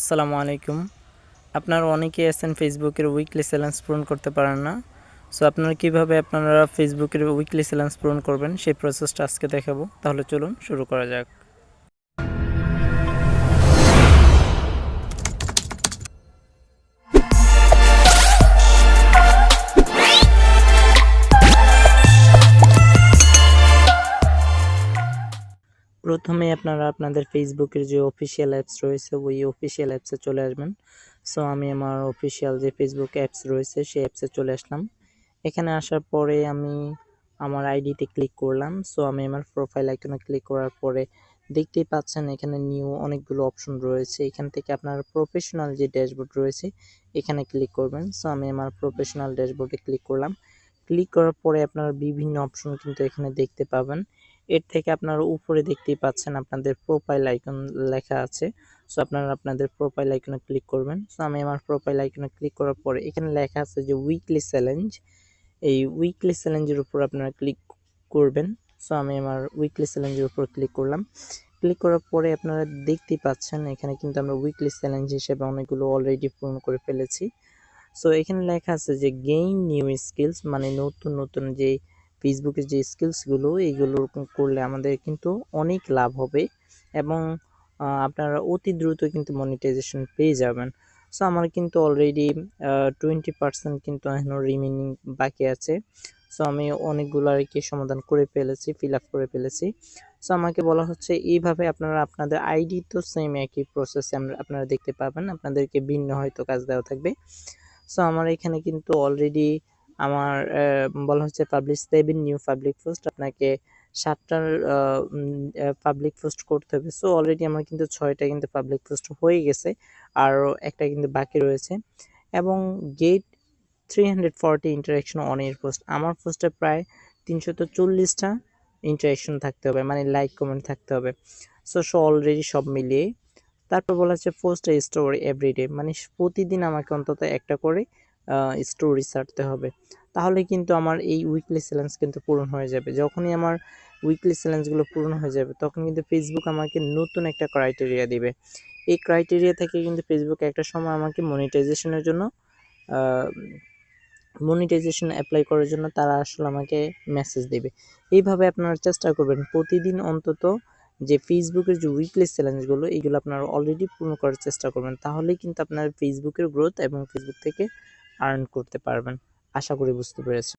আসসালামু আলাইকুম। আপনারা অনেকেই আছেন ফেসবুকের উইকলি চ্যালেঞ্জ পূরণ করতে পারেন না। সো আপনারা কিভাবে ফেসবুকের উইকলি চ্যালেঞ্জ পূরণ করবেন সেই প্রসেসটা আজকে দেখাবো। তাহলে চলুন শুরু করা যাক। প্রথমে আপনারা আপনাদের ফেসবুকের যে অফিসিয়াল অ্যাপস রয়েছে ওই অফিসিয়াল অ্যাপসে চলে আসবেন। সো আমি আমার অফিসিয়াল যে ফেসবুক অ্যাপস রয়েছে সেই অ্যাপসে চলে আসলাম। এখানে আসার পরে আমি আমার আইডিতে ক্লিক করলাম। সো আমি আমার প্রোফাইল আইকনে ক্লিক করার পরে দেখতেই পাচ্ছেন এখানে নিউ অনেকগুলো অপশন রয়েছে। এখান থেকে আপনার প্রফেশনাল যে ড্যাশবোর্ড রয়েছে এখানে ক্লিক করবেন। সো আমি আমার প্রফেশনাল ড্যাশবোর্ডে ক্লিক করলাম। ক্লিক করার পরে আপনারা বিভিন্ন অপশন কিন্তু এখানে দেখতে পাবেন। এর থেকে আপনারা উপরে দেখতেই পাচ্ছেন আপনাদের প্রোফাইল আইকন লেখা আছে। সো আপনারা আপনাদের প্রোফাইল আইকনে ক্লিক করবেন। সো আমি আমার প্রোফাইল আইকনে ক্লিক করার পরে এখানে লেখা আছে যে উইকলি চ্যালেঞ্জ। এই উইকলি চ্যালেঞ্জের উপর আপনারা ক্লিক করবেন। সো আমি আমার উইকলি চ্যালেঞ্জের উপর ক্লিক করলাম। ক্লিক করার পরে আপনারা দেখতেই পাচ্ছেন এখানে কিন্তু আমরা উইকলি চ্যালেঞ্জ হিসেবে অনেকগুলো অলরেডি পূরণ করে ফেলেছি। সো এখানে লেখা আছে যে গেইন নিউ স্কিলস, মানে নতুন নতুন যে ফেসবুকের যে স্কিলসগুলো এইগুলো করলে আমাদের কিন্তু অনেক লাভ হবে এবং আপনারা অতি দ্রুত কিন্তু মনিটাইজেশন পেয়ে যাবেন। সো আমার কিন্তু অলরেডি 20% কিন্তু এখনো রিমেনিং বাকি আছে। সো আমি অনেকগুলো আর কি সমাধান করে ফেলেছি, ফিল আপ করে ফেলেছি। সো আমাকে বলা হচ্ছে এইভাবে আপনারা আপনাদের আইডি তো সেম একই প্রসেসে আপনারা দেখতে পাবেন, আপনাদেরকে ভিন্ন হয়তো কাজ দেওয়া থাকবে। সো আমার এখানে কিন্তু অলরেডি আমার বলা হচ্ছে পাবলিশ 7 নিউ পাবলিক পোস্ট, আপনাকে 7টার পাবলিক পোস্ট করতে হবে। সো অলরেডি আমার কিন্তু 6টা কিন্তু পাবলিক পোস্ট হয়ে গেছে, আর একটা কিন্তু বাকি রয়েছে। এবং গেট 340 ইন্টারাকশন অন এর পোস্ট, আমার পোস্টে প্রায় 340টা ইন্টারাকশন থাকতে হবে, মানে লাইক কমেন্ট থাকতে হবে। সো অলরেডি সব মিলিয়ে তারপর বলা হচ্ছে পোস্ট এ স্টোরি এভরিডে, মানে প্রতিদিন আমাকে অন্তত একটা করে স্টোরি ছাড়তে হবে। তাহলে কিন্তু আমার এই উইকলি চ্যালেঞ্জ কিন্তু পূরণ হয়ে যাবে। যখনই আমার উইকলি চ্যালেঞ্জগুলো পূরণ হয়ে যাবে তখন কিন্তু ফেসবুক আমাকে নতুন একটা ক্রাইটেরিয়া দিবে। এই ক্রাইটেরিয়া থেকে কিন্তু ফেসবুক একটা সময় আমাকে মনিটাইজেশনের জন্য মনিটাইজেশন অ্যাপ্লাই করার জন্য তারা আসলে আমাকে মেসেজ দেবে। এইভাবে আপনারা চেষ্টা করবেন প্রতিদিন অন্তত যে ফেসবুকের যে উইকলি চ্যালেঞ্জগুলো এইগুলো আপনারা অলরেডি পূরণ করার চেষ্টা করবেন। তাহলেই কিন্তু আপনার ফেসবুকের গ্রোথ এবং ফেসবুক থেকে আর্ন করতে পারবেন। আশা করি বুঝতে পেরেছেন।